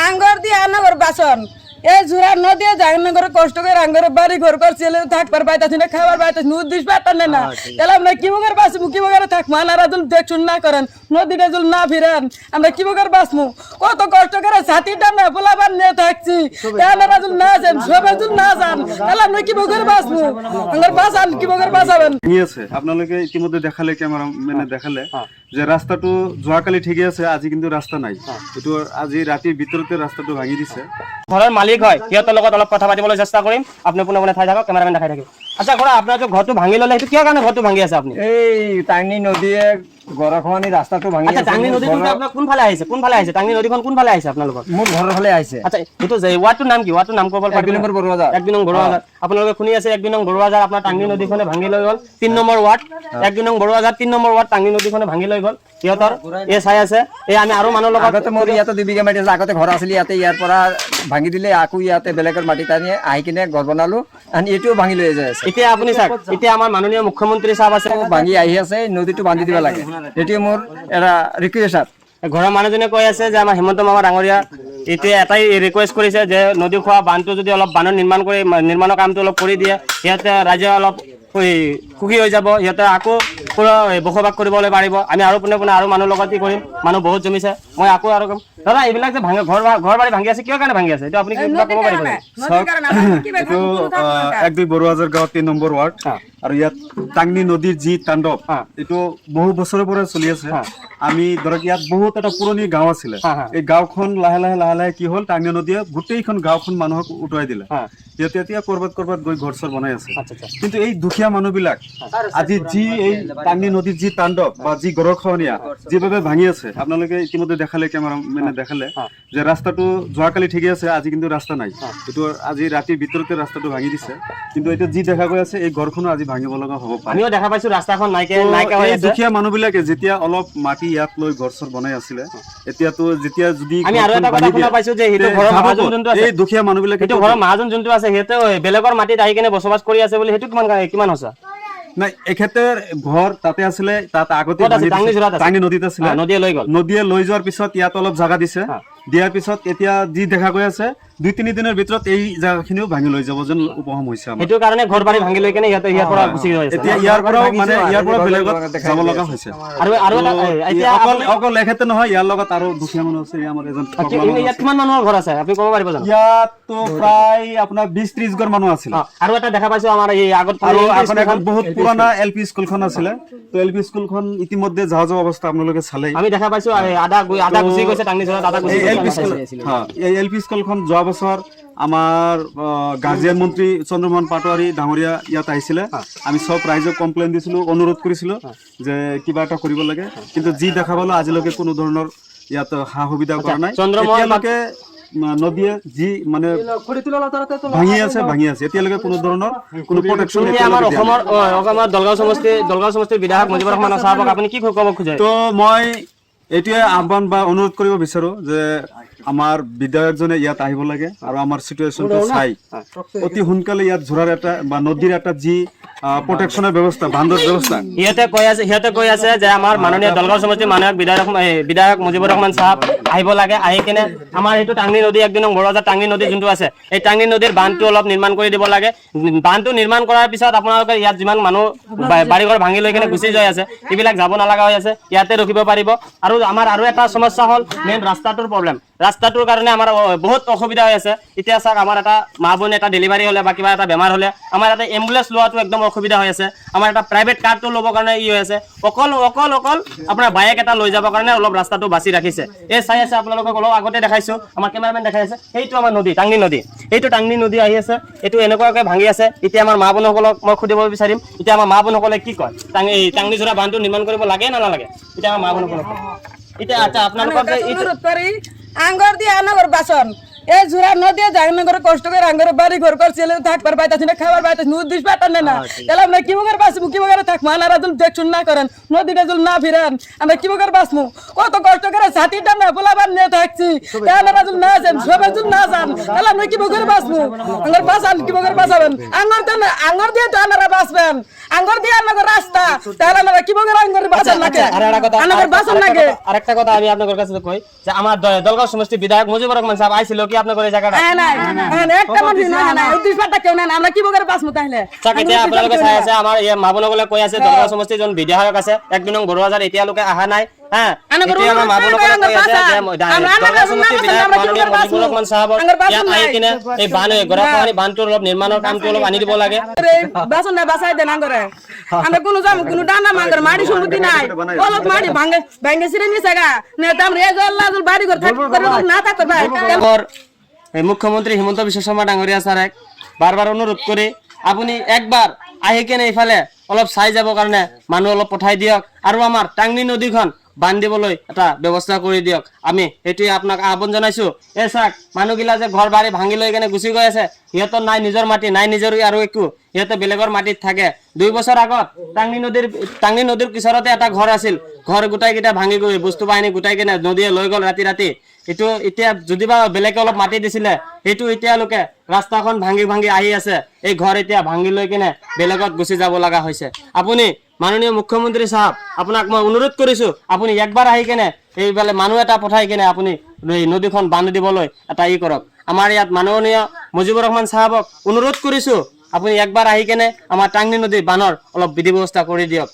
আঙ্গর দিয়ে আনগর বাসন এই জোড়া নদী জাহাঙ্গর কষ্ট করে আঙ্গরে বাড়ি ঘর করছে থাকবার পাইতাছি না খাবার পাইতাছি উদ্দেশ পাইতাম না তাহলে আমরা কি বকার বাঁচবো কি বকার থাকবো আনারা যদি দেখছুন না করেন নদীটা যদি না ফিরান আমরা কি বকার বাঁচবো কত কষ্ট করে ছাতিটা না পোলাবার নিয়ে থাকছি আনারা যদি না যান সবাই যদি না যান তাহলে আমরা কি বকার বাঁচবো আঙ্গর বাঁচান কি বকার বাঁচাবেন নিয়েছে আপনাদেরকে ইতিমধ্যে দেখালে ক্যামেরা মেনে দেখালে যে রাস্তাটো যোৱাকালি ঠিকই আছে আজি কিন্তু ৰাস্তা নাই এটো আজি ৰাতিৰ ভিতৰতে ৰাস্তাটো ভাঙি দিছে ঘৰৰ মালিক হয় সিহঁতৰ লগত অলপ কথা পাতিবলৈ চেষ্টা কৰিম আপুনি পোনে পোনে ঠাই থাকক কেমেৰামেন দেখাই থাকিব আচ্ছা খুৰা আপোনাৰ যে ঘৰটো ভাঙি ল'লে সেইটো কিয় কাৰণে ঘৰটো ভাঙি আছে আপুনি এই টাংনি নদীয়ে গৰাখনি ৰাস্তাটো ভাঙি আচ্ছা টাংনি নদীটো আপোনাৰ কোনফালে আহিছে টাংনি নদীখন কোনফালে আহিছে আপোনালোকৰ মোৰ ঘৰৰ ফালে আহিছে আচ্ছা এইটো যে ৱাৰ্ডটোৰ নাম কি ৱাৰ্ডটোৰ নাম ক'ব পাৰিব 1 নম্বৰ বৰুৱাজাৰ 1 নং বৰুৱাজাৰ আপোনালোকে শুনি আছে 1 নং বৰুৱাজাৰ আপোনাৰ টাংনি নদীখনে ভাঙি লৈ গ'ল 3 নম্বৰ ৱাৰ্ড 1 নং বৰুৱাজাৰ 3 নম্বৰ ৱাৰ্ড টাংনি নদীখনে ভাঙি লৈ গ'ল সিহঁতৰ এই চাই আছে এই আমি আৰু মানুহ লগত আগতে মোৰ ইয়াতে 2 বিঘা মাটি আছে আগতে ঘৰ আছিল ইয়াতে ইয়াৰ পৰা ভাঙি দিলে আকৌ ইয়াতে বেলেগৰ মাটি টানি আহি কিনে ঘৰ বনালো আৰু এটোও ভাঙি লৈ যায় আছে এতিয়া আপুনি চাওক এতিয়া আমাৰ মাননীয় মুখ্যমন্ত্ৰী সাহেব আছে ভাঙি আহি আছে নদীটো বান্ধি দিব লাগে এটো মোৰ এটা ৰিকুৱেষ্ট ঘৰৰ মানুহজনে কৈ আছে যে আমাৰ হিমন্ত মামা ডাঙৰীয়া এতিয়া এটাই ৰিকুৱেষ্ট কৰিছে যে নদী খোৱা বান্ধটো যদি অলপ বান্ধ নিৰ্মাণৰ কামটো অলপ কৰি দিয়ে সিহঁতে ৰাইজে অলপ সুখী হৈ যাব সিহঁতে আকৌ বসবাস কৰিবলৈ পাৰিব আমি আৰু পোনে পোনে আৰু মানুহৰ লগত কি কৰিম মানুহ বহুত জমিছে মই আকৌ আৰু কম দাদা এইবিলাক যে ঘৰ বাৰী ভাঙি আছে কিয় কাৰণে ভাঙি আছে এইটো আপুনি কিবা ক'ব পাৰিব এইটো 1-2 বৰুৱাজাৰ গাঁও 3 নম্বৰ ৱাৰ্ড আৰু ইয়াত টাংনি নদীৰ যি তাণ্ডৱ এইটো বহু বছৰৰ পৰা চলি আছে আমি ধৰক ইয়াত বহুত এটা পুৰণি গাঁও আছিলে এই গাঁওখন লাহে লাহে কি হ'ল টাংনি নদীয়ে গোটেইখন গাঁওখন মানুহক উটুৱাই দিলে সিহঁতে এতিয়া কৰবাত গৈ ঘৰ চৰ বনাই আছে কিন্তু এই দুখীয়া মানুহবিলাক আজি যি এই টাংনি নদীৰ যি তাণ্ডৱ বা যি গৰখনীয়া যিভাৱে ভাঙি আছে আপোনালোকে ইতিমধ্যে দেখালে কেমেৰা মেনে দেখালে যে ৰাস্তাটো যোৱাকালি ঠিকই আছে আজি কিন্তু ৰাস্তা নাই এটো আজি ৰাতিৰ ভিতৰতে ৰাস্তাটো ভাঙি দিছে কিন্তু এটা যি দেখা গৈ আছে এই ঘৰখনো আজি ভাঙিব লগা হ'ব পাৰে আমিও দেখা পাইছো ৰাস্তাখন নাইকা হৈ আছে দুখীয়া মানুহবিলাকে যেতিয়া অলপ মাটি ইয়াত লৈ ঘৰ চৰ বনাই আছিলে এতিয়াতো যেতিয়া যদি আমি আৰু এটা কথা শুনা পাইছো যে হেতু ঘৰৰ মহাজন যোনটো আছে এই দুখীয়া মানুহবিলাকে হেতু ঘৰৰ মহাজন যোনটো আছে হেতে বেলেগৰ মাটিত আহি কিনে বসবাস কৰি আছে বুলি হেতু কিমান আছে নাই এখেতেৰ ঘৰ তাতে আছিলে তাত আগতে টাংনি নদীত আছিলে নদীয়ে লৈ যোৱাৰ পিছত ইয়াত অলপ জাগা দিছে দিয়াৰ পিছত এতিয়া যি দেখা গৈ আছে 2-3 দিনৰ ভিতৰত এই জাগাখিনিও ভাঙি লৈ যাব যেন উপহম হৈছে আমাৰ হেতু কাৰণে ঘৰ বাৰী ভাঙি লৈ কিনে ইয়াৰ পৰা গুচি গৈছে এতিয়া ইয়াৰ পৰা বেলেগত যাব লগা হৈছে আৰু এতিয়া অকল এখেতে নহয় ইয়াৰ লগত আৰু দুখীয়া মানুহ আছে আমাৰ এজন ইয়াত কিমান মানুহৰ ঘৰ আছে আপুনি ক'ব পাৰিব জানো ইয়াততো প্ৰায় আপোনাৰ 20-30 ঘৰ মানুহ আছিল আৰু এটা দেখা পাইছো আমাৰ এই আগত আৰু এখন বহুত পুৰণা এলপি স্কুলখন আছিলে তো এলপি স্কুলখন ইতিমধ্যে যাও অৱস্থা আপোনালোকে চালে আমি দেখা পাইছো আধা গুচি গৈছে টাংনি জৰা আধা গুচি এলপি স্কুল এই এলপি স্কুলখন যোৱা বছৰ আমাৰ গাৰ্জিয়ান মন্ত্ৰী চন্দ্ৰমোহন পাটোৱাৰী ডাঙৰীয়া ইয়াত আহিছিলে আমি সব ৰাইজক কমপ্লেইন দিছিলো অনুৰোধ কৰিছিলো যে কিবা এটা কৰিব লাগে কিন্তু যি দেখা পালো আজিলৈকে কোনো ধৰণৰ ইয়াত সা সুবিধা কৰা নাই এতিয়ালৈকে নদীয়ে যি মানে ভাঙি আছে এতিয়ালৈকে কোনো ধৰণৰ কোনো প্ৰটেকশ্যন আমাৰ অসমৰ দলগাঁও সমষ্টিৰ বিধায়ক মুজিবুৰ ৰহমান চাহাবক আপুনি কি ক'ব খোজে তো মই এইটোৱে আহ্বান বা অনুৰোধ কৰিব বিচাৰো যে আমাৰ বিধায়কজনে ইয়াত আহিব লাগে আৰু আমাৰ সিচুৱেশ্যনটো চাই অতি সোনকালে ইয়াত ঝোৰাৰ এটা বা নদীৰ এটা যি প্ৰটেকশ্যনৰ ব্যৱস্থা বান্ধৰ ব্যৱস্থা সিহঁতে কৈ আছে যে আমাৰ মাননীয় দলগাঁও সমষ্টিৰ বিধায়ক মুজিবুৰ ৰহমান চাহাব আহিব লাগে আহি কিনে আমাৰ এইটো টাংনি নদী 1 নং বৰুৱাজাৰ টাংনি নদী যোনটো আছে এই টাংনি নদীৰ বান্ধটো অলপ নিৰ্মাণ কৰি দিব লাগে বান্ধটো নিৰ্মাণ কৰাৰ পিছত আপোনালোকে ইয়াত যিমান মানুহ বাৰীঘৰ ভাঙি লৈ কিনে গুচি যায় আছে এইবিলাক যাব নালাগা হৈ আছে ইয়াতে ৰখিব পাৰিব আৰু আমাৰ আৰু এটা সমস্যা হ'ল মেইন ৰাস্তাটোৰ প্ৰব্লেম ৰাস্তাটোৰ কাৰণে আমাৰ বহুত অসুবিধা হৈ আছে এতিয়া চাওক আমাৰ এটা মা বোন এটা ডেলিভাৰী হ'লে বা কিবা এটা বেমাৰ হ'লে আমাৰ এটা এম্বুলেন্স লোৱাটো একদম অসুবিধা হৈ আছে আমাৰ এটা প্ৰাইভেট কাৰটো ল'বৰ কাৰণে হৈ আছে অকল আপোনাৰ বাইক এটা লৈ যাবৰ কাৰণে অলপ ৰাস্তাটো বাছি ৰাখিছে এই চাই আছে আপোনালোকক অলপ আগতে দেখাইছো আমাৰ কেমেৰামেন দেখাই আছে সেইটো আমাৰ নদী টাংনি নদী এইটো টাংনি নদী আহি আছে এইটো এনেকুৱাকৈ ভাঙি আছে এতিয়া আমাৰ মা বোনসকলক মই সুধিব বিচাৰিম এতিয়া আমাৰ মা বোনসকলে কি কয় টাংনি জোৰা বান্ধটো নিৰ্মাণ কৰিব লাগে না নালাগে এতিয়া আমাৰ মা বোনসকলক এতিয়া আচ্ছা আপোনালোকৰ আঙ্গর দিয়ে আনগর বাসন এই জোড়া নদী জাহাঙ্গনগরে কষ্ট করে আঙ্গরে বাড়ি ঘর করছে থাকবার পাইতাছি না খাবার পাইতাছি উদ্দেশ্য পাঠান না তাহলে আমরা কি বকার বাঁচবো কি বকার থাকবো আনারা যদি দেখছুন না করেন নদীটা যদি না ফিরান আমরা কি বকার বাঁচবো কত কষ্ট করে ছাতিটা না পোলাবার নিয়ে থাকছি আনারা যদি না যান সবাই যদি না যান তাহলে আমরা কি বকার বাঁচবো আঙ্গর বাঁচান কি বকার বাঁচাবেন আঙ্গর দিয়ে তো আনারা বাঁচবেন আঙ্গর দিয়ে আমাদের রাস্তা তাহলে আমরা কি বকার আঙ্গর বাঁচান নাকি আনার বাঁচান নাকি আরেকটা কথা আমি আপনাদের কাছে কই যে আমার দলগাঁও সমষ্টি বিধায়ক মুজিবুর রহমান সাহেব আইছিল কি আপনাদের এই জায়গাটা একটা মানুষ না উদ্দেশ্য পাঠা কেউ না আমরা কি বকার বাঁচবো তাহলে চাকিতে আপোনালোকে চাই আছে আমাৰ এই মাবনগলে কৈ আছে দলগাঁও সমষ্টিৰ জন বিধায়ক আছে 1 নং বৰুৱাজাৰ এতিয়ালৈকে অহা নাই হ্যাঁ এতিয়া আমাৰ মাবনগলে কৈ আছে যে দলগাঁও সমষ্টিৰ বিধায়ক মাননীয় মুজিবুৰ ৰহমান সাহেবক ইয়াত আহি কিনে এই বান গৰাখহনি বানটো অলপ নিৰ্মাণৰ কামটো অলপ আনি দিব লাগে বাসন না বাসাই দেন আঙ্গরে আমরা কোনো যাম কোনো ডানা মাঙ্গর মাড়ি সম্পত্তি নাই অলপ মাড়ি ভাঙে ভাঙে সিরে নিছে গা না তো আমরা এই আল্লাহ বাড়ি ঘর থাকতে না থাকতে ভাই মুখ্যমন্ত্রী হিমন্ত বিশ্ব শৰ্মা ডাঙৰীয়া ছাৰক বাৰ অনুৰোধ কৰি আপুনি একবাৰ আহি কেনে এইফালে অলপ চাই যাব কাৰণে মানুহ অলপ পঠাই দিয়ক আৰু আমাৰ টাংনি নদীখন বান্ধ দিবলৈ এটা ব্যৱস্থা কৰি দিয়ক আমি এইটোৱে আপোনাক আহ্বান জনাইছো এই চাওক মানুহগিলা যে ঘৰ বাৰী ভাঙি লৈ কেনে গুচি গৈ আছে সিহঁতৰ নাই নিজৰ মাটি নাই নিজৰ আৰু একো সিহঁতে বেলেগৰ মাটিত থাকে 2 বছৰ আগত টাংনি নদীৰ কিশোৰতে এটা ঘৰ আছিল ঘৰ গোটাইকেইটা ভাঙি গৈ বস্তু বাহিনী গোটাই কেনে নদীয়ে লৈ গ'ল ৰাতি এইটো এতিয়া যদিবা বেলেগে অলপ মাটি দিছিলে সেইটো এতিয়ালৈকে ৰাস্তাখন ভাঙি আহি আছে এই ঘৰ এতিয়া ভাঙি লৈ কেনে বেলেগত গুচি যাব লগা হৈছে আপুনি মাননীয় মুখ্যমন্ত্ৰী সাহেব আপোনাক মই অনুৰোধ কৰিছো আপুনি একবাৰ আহি কেনে এইফালে মানুহ এটা পঠাই কেনে আপুনি নদীখন বান্ধ দিবলৈ এটা কৰক আমাৰ ইয়াত মাননীয় মুজিবুৰ ৰহমান সাহেবক অনুৰোধ কৰিছো আপুনি একবাৰ আহি কেনে আমাৰ টাংনি নদী বানৰ অলপ বিধি ব্যৱস্থা কৰি দিয়ক